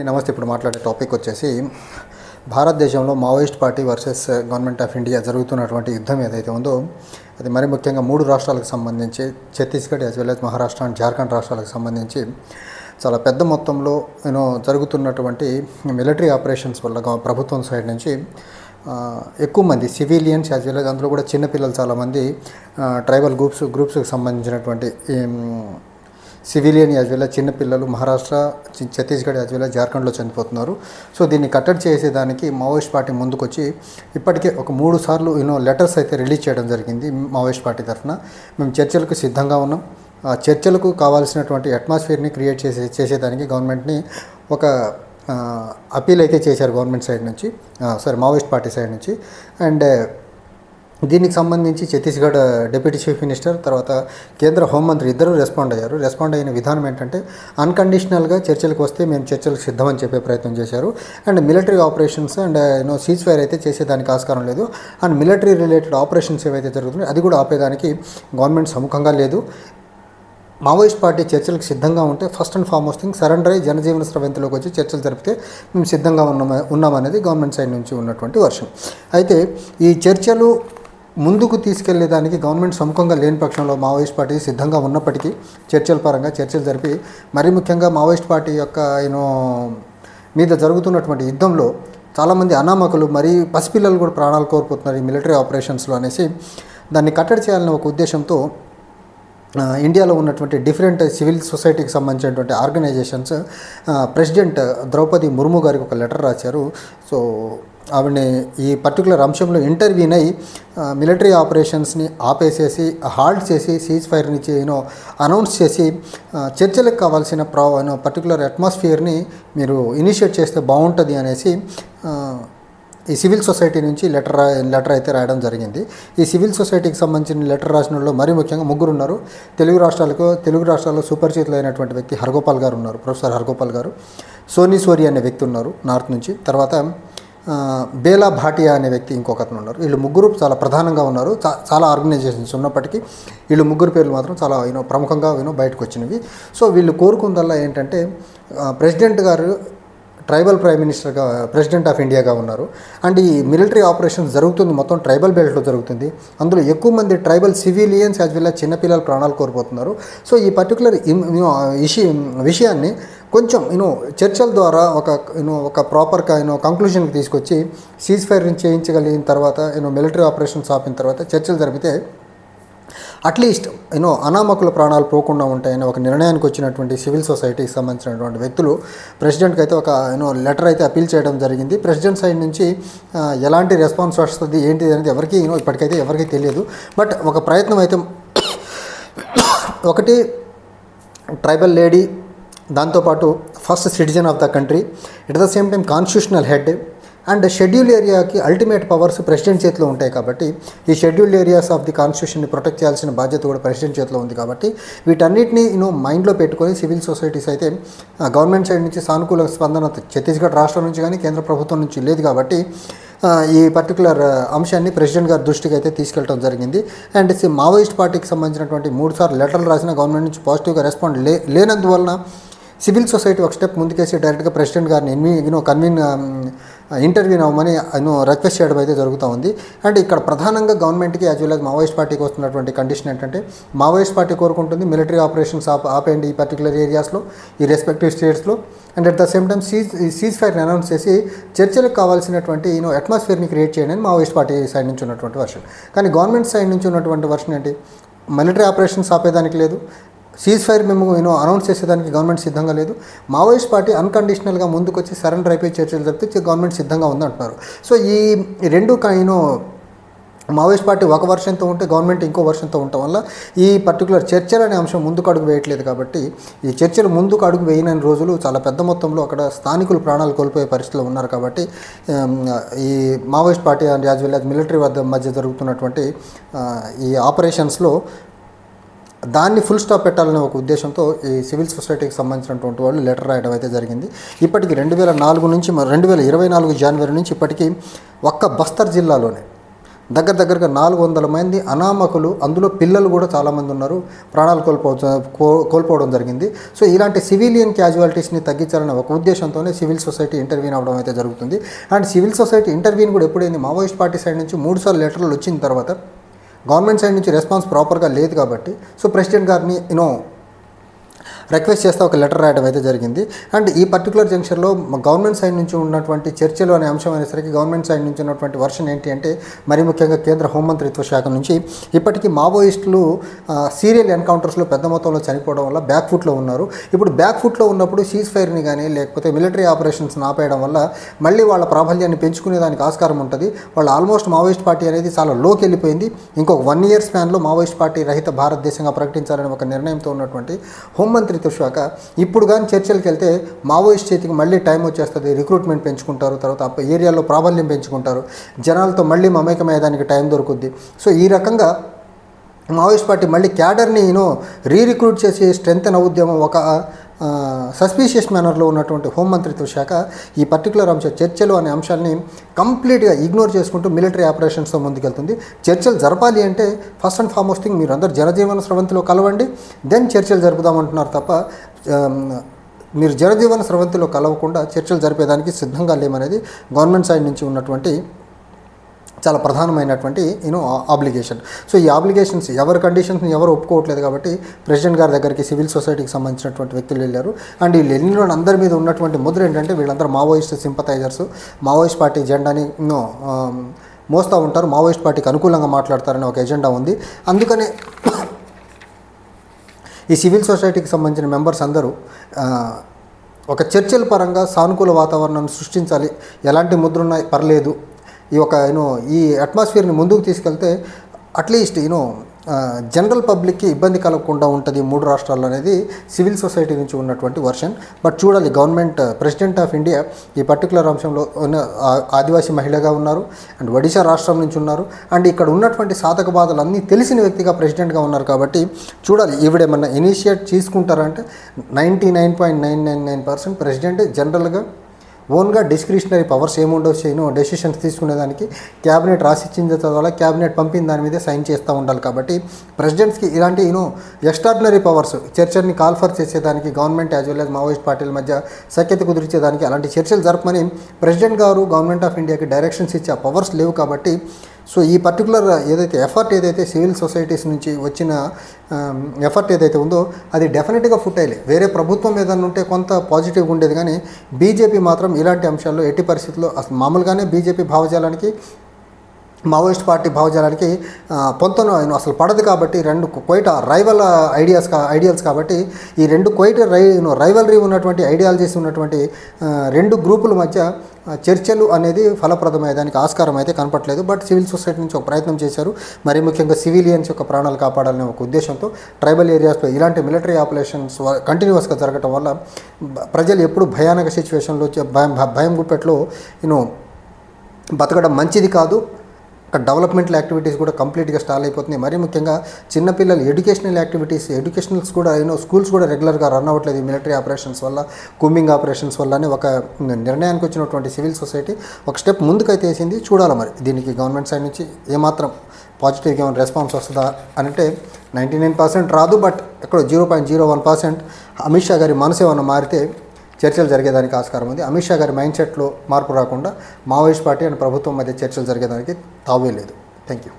నమస్తే. ఇప్పుడు మాట్లాడే టాపిక్ వచ్చేసి భారతదేశంలో Maoist party versus government of India జరుగుతున్నటువంటి యుద్ధం ఏదైతే ఉందో అది మరి ముఖ్యంగా 3 రాష్ట్రాలకు సంబంధించి Chhattisgarh as well as Maharashtra and Jharkhand రాష్ట్రాలకు సంబంధించి చాలా పెద్ద మొత్తంలో జరుగుతున్నటువంటి మిలిటరీ ఆపరేషన్స్ వల్ల ప్రభుత్వం సైడ్ నుంచి ఎక్కువ మంది సివిలియన్స్ యాజ్ వెల్ యాజ్ అందులో కూడా చిన్నపిల్లలు చాలామంది ట్రైబల్ గ్రూప్స్కి సంబంధించినటువంటి సివిలియన్ యాజ్ వెల్ చిన్నపిల్లలు మహారాష్ట్ర ఛత్తీస్గఢ్ యాజ్ వెల్ జార్ఖండ్లో చనిపోతున్నారు. సో దీన్ని కట్టడి చేసేదానికి మావోయిస్ట్ పార్టీ ముందుకొచ్చి ఇప్పటికే ఒక 3 సార్లు లెటర్స్ అయితే రిలీజ్ చేయడం జరిగింది. మావోయిస్ట్ పార్టీ తరఫున మేము చర్చలకు సిద్ధంగా ఉన్నాం. ఆ చర్చలకు కావాల్సినటువంటి అట్మాస్ఫియర్ని క్రియేట్ చేసేదానికి గవర్నమెంట్ని ఒక అపీల్ అయితే చేశారు గవర్నమెంట్ సైడ్ నుంచి, మావోయిస్ట్ పార్టీ సైడ్ నుంచి. అండ్ దీనికి సంబంధించి ఛత్తీస్గఢ్ డిప్యూటీ చీఫ్ మినిస్టర్ తర్వాత కేంద్ర హోంమంత్రి ఇద్దరు రెస్పాండ్ అయ్యారు. రెస్పాండ్ అయిన విధానం ఏంటంటే అన్కండిషనల్గా చర్చలకు వస్తే మేము చర్చలకు సిద్ధమని చెప్పే ప్రయత్నం చేశారు. And military operations and cease fire అయితే చేసేదానికి ఆస్కారం లేదు. అండ్ మిలిటరీ రిలేటెడ్ ఆపరేషన్స్ ఏవైతే జరుగుతున్నాయో అది కూడా ఆపేదానికి గవర్నమెంట్ సముఖంగా లేదు. మావోయిస్ట్ పార్టీ చర్చలకు సిద్ధంగా ఉంటే first and foremost thing surrender అయ్యి జనజీవన స్రవంతిలోకి వచ్చి చర్చలు జరిపితే మేము సిద్ధంగా ఉన్నామనేది గవర్నమెంట్ సైడ్ నుంచి ఉన్నటువంటి వర్షన్. అయితే ఈ చర్చలు ముందుకు తీసుకెళ్లేదానికి గవర్నమెంట్ సముఖంగా లేని పక్షంలో మావోయిస్ట్ పార్టీ సిద్ధంగా ఉన్నప్పటికీ చర్చల పరంగా చర్చలు జరిపి మరీ ముఖ్యంగా మావోయిస్ట్ పార్టీ యొక్క మీద జరుగుతున్నటువంటి యుద్ధంలో చాలామంది అనామకులు మరీ పసిపిల్లలు కూడా ప్రాణాలు కోల్పోతున్నారు ఈ మిలిటరీ ఆపరేషన్స్లో అనేసి దాన్ని కట్టడి చేయాలనే ఒక ఉద్దేశంతో ఇండియాలో ఉన్నటువంటి డిఫరెంట్ సివిల్ సొసైటీకి సంబంధించినటువంటి ఆర్గనైజేషన్స్ ప్రెసిడెంట్ ద్రౌపది ముర్ము గారికి ఒక లెటర్ రాశారు. సో ఆవిడని ఈ పర్టికులర్ అంశంలో ఇంటర్వ్యూన్ అయ్యి మిలిటరీ ఆపరేషన్స్ని ఆపేసేసి హాల్ట్ చేసి సీజ్ ఫైర్ని అనౌన్స్ చేసి చర్చలకు కావాల్సిన పర్టికులర్ అట్మాస్ఫియర్ని మీరు ఇనిషియేట్ చేస్తే బాగుంటుంది అనేసి ఈ సివిల్ సొసైటీ నుంచి లెటర్ అయితే రాయడం జరిగింది. ఈ సివిల్ సొసైటీకి సంబంధించిన లెటర్ రాసిన వాళ్ళు మరీ ముఖ్యంగా 3 ఉన్నారు. తెలుగు రాష్ట్రాల్లో సుపరిచితులు అయినటువంటి వ్యక్తి హర్గోపాల్ గారు ఉన్నారు, ప్రొఫెసర్ హర్గోపాల్ గారు. సోనీ సోరి అనే వ్యక్తి ఉన్నారు నార్త్ నుంచి. తర్వాత బేలా భాటియా అనే వ్యక్తి ఇంకొకతను ఉన్నారు. వీళ్ళు 3 చాలా ప్రధానంగా ఉన్నారు. చాలా ఆర్గనైజేషన్స్ ఉన్నప్పటికీ వీళ్ళు 3 పేర్లు మాత్రం చాలా ప్రముఖంగా బయటకు వచ్చినవి. సో వీళ్ళు కోరుకుందల్లా ఏంటంటే ప్రెసిడెంట్ గారు ట్రైబల్ ప్రైమ్ మినిస్టర్గా ప్రెసిడెంట్ ఆఫ్ ఇండియాగా ఉన్నారు. అండ్ ఈ మిలిటరీ ఆపరేషన్ జరుగుతుంది మొత్తం ట్రైబల్ బెల్ట్లో జరుగుతుంది. అందులో ఎక్కువ మంది ట్రైబల్ సివిలియన్స్ యాజ్ వెల్ చిన్నపిల్లలు ప్రాణాలు కోల్పోతున్నారు. సో ఈ పర్టికులర్ విషయాన్ని కొంచెం చర్చల ద్వారా ఒక ప్రాపర్గా కంక్లూజన్కి తీసుకొచ్చి సీజ్ ఫైర్ని చేయించగలిగిన తర్వాత మిలిటరీ ఆపరేషన్స్ ఆపిన తర్వాత చర్చలు జరిపితే అట్లీస్ట్ అనామకుల ప్రాణాలు పోకుండా ఉంటాయని ఒక నిర్ణయానికి వచ్చినటువంటి సివిల్ సొసైటీకి సంబంధించినటువంటి వ్యక్తులు ప్రెసిడెంట్కి అయితే ఒక లెటర్ అయితే అపీల్ చేయడం జరిగింది. ప్రెసిడెంట్ సైడ్ నుంచి ఎలాంటి రెస్పాన్స్ వస్తుంది ఏంటి అనేది ఎవరికి ఇప్పటికైతే ఎవరికీ తెలియదు. బట్ ఒక ప్రయత్నం అయితే ఒకటి ట్రైబల్ లేడీ, దాంతోపాటు first citizen of the country, at the same time constitutional head and schedule ఏరియాకి అల్టిమేట్ పవర్స్ ప్రెసిడెంట్ చేతిలో ఉంటాయి. కాబట్టి ఈ షెడ్యూల్డ్ ఏరియాస్ ఆఫ్ ది కాన్స్టిట్యూషన్ని ప్రొటెక్ట్ చేయాల్సిన బాధ్యత కూడా ప్రెసిడెంట్ చేతిలో ఉంది. కాబట్టి వీటన్నిటిని మైండ్లో పెట్టుకొని సివిల్ సొసైటీస్ అయితే గవర్నమెంట్ సైడ్ నుంచి సానుకూల స్పందన ఛత్తీస్గఢ్ రాష్ట్రం నుంచి కానీ కేంద్ర ప్రభుత్వం నుంచి లేదు. కాబట్టి ఈ పర్టికులర్ అంశాన్ని ప్రెసిడెంట్ గారి దృష్టికి అయితే తీసుకెళ్ళడం జరిగింది. అండ్ మావోయిస్ట్ పార్టీకి సంబంధించినటువంటి 3 సార్లు లెటర్లు రాసిన గవర్నమెంట్ నుంచి పాజిటివ్గా రెస్పాండ్ లేనందువలన సివిల్ సొసైటీ ఒక స్టెప్ ముందుకేసి డైరెక్ట్గా ప్రెసిడెంట్ గారిని ఇంటర్వ్యూ అవ్వమని రిక్వెస్ట్ చేయడం అయితే జరుగుతూ ఉంది. అండ్ ఇక్కడ ప్రధానంగా గవర్నమెంట్కి యాజ్ వెల్ యాజ్ మావోయిస్ట్ పార్టీకి వస్తున్నటువంటి కండిషన్ ఏంటంటే మావోయిస్ట్ పార్టీ కోరుకుంటుంది మిలిటరీ ఆపరేషన్స్ ఆపేయండి ఈ పర్టికులర్ ఏరియాస్లో, ఈ రెస్పెక్టివ్ స్టేట్స్లో. And at the same time cease ఫైర్ని అనౌన్స్ చేసి చర్చలకు కావాల్సినటువంటి అట్మాస్ఫియర్ని క్రియేట్ చేయండి అని మావోయిస్ట్ పార్టీ సైడ్ నుంచి ఉన్నటువంటి వర్షన్. కానీ గవర్నమెంట్ సైడ్ నుంచి ఉన్నటువంటి వర్షన్ ఏంటి, మిలిటరీ ఆపరేషన్స్ ఆపేదానికి లేదు, సీజ్ ఫైర్ మేము అనౌన్స్ చేసేదానికి గవర్నమెంట్ సిద్ధంగా లేదు. మావోయిస్ట్ పార్టీ అన్కండిషనల్గా ముందుకు వచ్చి సరెండర్ అయిపోయి చర్చలు జరిపితే గవర్నమెంట్ సిద్ధంగా ఉందంటున్నారు. సో ఈ రెండు మావోయిస్ట్ పార్టీ ఒక వర్షన్తో ఉంటే గవర్నమెంట్ ఇంకో వర్షన్తో ఉండటం వల్ల ఈ పర్టికులర్ చర్చలు అనే అంశం ముందుకు అడుగు వేయట్లేదు. కాబట్టి ఈ చర్చలు ముందుకు అడుగు వేయని రోజులు చాలా పెద్ద మొత్తంలో అక్కడ స్థానికులు ప్రాణాలు కోల్పోయే పరిస్థితిలో ఉన్నారు. కాబట్టి ఈ Maoist party and as well as military మధ్య జరుగుతున్నటువంటి ఈ ఆపరేషన్స్లో దాన్ని ఫుల్ స్టాప్ పెట్టాలనే ఒక ఉద్దేశంతో ఈ సివిల్ సొసైటీకి సంబంధించినటువంటి వాళ్ళు లెటర్ రాయడం అయితే జరిగింది. ఇప్పటికి 2004 నుంచి 2024 జనవరి నుంచి ఇప్పటికీ ఒక్క బస్తర్ జిల్లాలోనే దగ్గరగా 400 మంది అనామకులు, అందులో పిల్లలు కూడా చాలామంది ఉన్నారు, ప్రాణాలు కోల్పోవడం జరిగింది. సో ఇలాంటి సివిలియన్ క్యాజువాలిటీస్ని తగ్గించాలనే ఒక ఉద్దేశంతోనే సివిల్ సొసైటీ ఇంటర్వ్యూన్ అవ్వడం అయితే జరుగుతుంది. అండ్ సివిల్ సొసైటీ ఇంటర్వ్యూన్ కూడా ఎప్పుడైంది, మావోయిస్ట్ పార్టీ సైడ్ నుంచి 3 సార్లు లెటర్లు వచ్చిన తర్వాత గవర్నమెంట్ సైడ్ నుంచి రెస్పాన్స్ ప్రాపర్గా లేదు కాబట్టి సో ప్రెసిడెంట్ గారిని రిక్వెస్ట్ చేస్తే ఒక లెటర్ రాయడం అయితే జరిగింది. అండ్ ఈ పర్టికులర్ జంక్షన్లో గవర్నమెంట్ సైడ్ నుంచి ఉన్నటువంటి చర్చలు అనే అంశం అనేసరికి గవర్నమెంట్ సైడ్ నుంచి ఉన్నటువంటి వర్షన్ ఏంటి అంటే, మరి ముఖ్యంగా కేంద్ర హోంమంత్రిత్వ శాఖ నుంచి ఇప్పటికీ మావోయిస్టులు సీరియల్ ఎన్కౌంటర్స్లో పెద్ద మొత్తంలో చనిపోవడం వల్ల బ్యాక్ ఫుట్లో ఉన్నారు. ఇప్పుడు బ్యాక్ ఫుట్లో ఉన్నప్పుడు సీజ్ ఫైర్ని కానీ లేకపోతే మిలిటరీ ఆపరేషన్స్ని ఆపేయడం వల్ల మళ్ళీ వాళ్ళ ప్రాబల్యాన్ని పెంచుకునేదానికి ఆస్కారం ఉంటుంది. వాళ్ళు ఆల్మోస్ట్ మావోయిస్ట్ పార్టీ అనేది చాలా లోకి వెళ్ళిపోయింది. ఇంకొక 1 year స్పాన్లో మావోయిస్ట్ పార్టీ రహిత భారతదేశంగా ప్రకటించాలని ఒక నిర్ణయంతో ఉన్నటువంటి హోంమంత్రిత్వ శాఖ ఇప్పుడు కానీ చర్చలకు వెళ్తే మావోయిస్ట్ చేతికి మళ్ళీ టైం వచ్చేస్తుంది, రిక్రూట్మెంట్ పెంచుకుంటారు, తర్వాత ఏరియాలో ప్రాబల్యం పెంచుకుంటారు, జనాలతో మళ్ళీ మమేకమయ్యేదానికి టైం దొరుకుద్ది. సో ఈ రకంగా మావోయిస్ట్ పార్టీ మళ్ళీ క్యాడర్ని రీరిక్రూట్ చేసి స్ట్రెంగ్తెన్ ఉద్యమం ఒక సస్పీషియస్ మేనర్లో ఉన్నటువంటి హోంమంత్రిత్వ శాఖ ఈ పర్టికులర్ చర్చలు అనే అంశాలని కంప్లీట్గా ఇగ్నోర్ చేసుకుంటూ మిలిటరీ ఆపరేషన్స్తో ముందుకెళ్తుంది. చర్చలు జరపాలి అంటే ఫస్ట్ అండ్ ఫార్మోస్ట్ థింగ్ మీరు అందరు జనజీవన స్రవంతిలో కలవండి, దెన్ చర్చలు జరుపుదామంటున్నారు తప్ప మీరు జనజీవన స్రవంతిలో కలవకుండా చర్చలు జరిపేదానికి సిద్ధంగా లేమనేది గవర్నమెంట్ సైడ్ నుంచి ఉన్నటువంటి చాలా ప్రధానమైనటువంటి ఆబ్లిగేషన్. సో ఈ ఆబ్లిగేషన్స్ ఎవరి కండిషన్స్ని ఎవరు ఒప్పుకోవట్లేదు కాబట్టి ప్రెసిడెంట్ గారి దగ్గరికి సివిల్ సొసైటీకి సంబంధించినటువంటి వ్యక్తులు వెళ్ళారు. అండ్ వీళ్ళు వెళ్ళిన అందరి మీద ఉన్నటువంటి ముద్ర ఏంటంటే వీళ్ళందరూ మావోయిస్ట్ సింపథైజర్స్, మావోయిస్ట్ పార్టీ జెండాని మోస్తూ ఉంటారు, మావోయిస్ట్ పార్టీకి అనుకూలంగా మాట్లాడతారనే ఒక ఎజెండా ఉంది. అందుకనే ఈ సివిల్ సొసైటీకి సంబంధించిన మెంబర్స్ అందరూ ఒక చర్చల పరంగా సానుకూల వాతావరణాన్ని సృష్టించాలి, ఎలాంటి ముద్ర ఉన్నాయి పర్లేదు, ఈ ఒక ఈ అట్మాస్ఫియర్ని ముందుకు తీసుకెళ్తే అట్లీస్ట్ జనరల్ పబ్లిక్కి ఇబ్బంది కలగకుండా ఉంటుంది 3 రాష్ట్రాల్లో అనేది సివిల్ సొసైటీ నుంచి ఉన్నటువంటి వర్షన్. బట్ చూడాలి, గవర్నమెంట్ ప్రెసిడెంట్ ఆఫ్ ఇండియా ఈ పర్టికులర్ అంశంలో ఆదివాసీ మహిళగా ఉన్నారు, అండ్ ఒడిశా రాష్ట్రం నుంచి ఉన్నారు, అండ్ ఇక్కడ ఉన్నటువంటి సాధక బాధలు అన్నీ తెలిసిన వ్యక్తిగా ప్రెసిడెంట్గా ఉన్నారు కాబట్టి చూడాలి ఈవిడేమన్నా ఇనిషియేట్ తీసుకుంటారంటే 99.999% ప్రెసిడెంట్ జనరల్గా ఓన్గా డిస్క్రిషనరీ పవర్స్ ఏముండవు డెసిషన్స్ తీసుకునేదానికి క్యాబినెట్ రాసిచ్చింది చదవాలా, క్యాబినెట్ పంపిన దాని మీదే సైన్ చేస్తూ ఉండాలి. కాబట్టి ప్రెసిడెంట్స్కి ఇలాంటి ఎక్స్ట్రాడినరీ పవర్స్ చర్చల్ని కాల్ఫర్ చేసేదానికి government as well as Maoist పార్టీల మధ్య సఖ్యత కుదిర్చేదానికి అలాంటి చర్చలు జరపమని ప్రెసిడెంట్ గారు గవర్నమెంట్ ఆఫ్ ఇండియాకి డైరెక్షన్స్ ఇచ్చే పవర్స్ లేవు. కాబట్టి సో ఈ పర్టికులర్ ఎఫర్ట్ ఏదైతే సివిల్ సొసైటీస్ నుంచి వచ్చిన ఎఫర్ట్ ఏదైతే ఉందో అది డెఫినెట్గా ఫుట్ అయ్యలే. వేరే ప్రభుత్వం ఏదైనా ఉంటే కొంత పాజిటివ్గా ఉండేది, కానీ బీజేపీ మాత్రం ఇలాంటి అంశాల్లో ఎట్టి పరిస్థితుల్లో అసలు మామూలుగానే బీజేపీ భావజాలానికి మావోయిస్ట్ పార్టీ భావజాలానికి పొంతన అసలు పడదు. కాబట్టి రెండు క్వైట్ రైవల్ ఐడియల్స్ కాబట్టి ఈ రెండు క్వైట్ రైవలరీ ఉన్నటువంటి ఐడియాలజీస్ ఉన్నటువంటి రెండు గ్రూపుల మధ్య చర్చలు అనేది ఫలప్రదమయ్యేదానికి ఆస్కారం అయితే కనపట్లేదు. బట్ సివిల్ సొసైటీ నుంచి ఒక ప్రయత్నం చేశారు, మరి ముఖ్యంగా సివిలియన్స్ యొక్క ప్రాణాలు కాపాడాలనే ఒక ఉద్దేశంతో. ట్రైబల్ ఏరియాస్లో ఇలాంటి మిలిటరీ ఆపరేషన్స్ కంటిన్యూస్గా జరగటం వల్ల ప్రజలు ఎప్పుడు భయానక సిచ్యువేషన్లో భయం గుప్పెట్లో బతకడం మంచిది కాదు. డెవలప్మెంటల్ యాక్టివిటీస్ కూడా కంప్లీట్గా స్టాల్ అయిపోతున్నాయి. మరీ ముఖ్యంగా చిన్నపిల్లలు ఎడ్యుకేషనల్స్ కూడా స్కూల్స్ కూడా రెగ్యులర్గా రన్ అవ్వట్లేదు ఈ మిలిటరీ ఆపరేషన్స్ వల్ల, కూంబింగ్ ఆపరేషన్స్ వల్ల అని ఒక నిర్ణయానికి వచ్చినటువంటి సివిల్ సొసైటీ ఒక స్టెప్ ముందుకైతే వేసింది. చూడాలి మరి దీనికి గవర్నమెంట్ సైడ్ నుంచి ఏమాత్రం పాజిటివ్గా ఏమైనా రెస్పాన్స్ వస్తుందా అంటే 99% రాదు. బట్ ఎక్కడో 0.01% అమిత్ షా గారి మనసు ఏమన్నా మారితే చర్చలు జరిగేదానికి ఆస్కారం ఉంది. అమిత్ షా గారి మైండ్ సెట్లో మార్పు రాకుండా మావోయిస్ట్ పార్టీ అండ్ ప్రభుత్వం మధ్య చర్చలు జరిగేదానికి తావే లేదు. Thank you.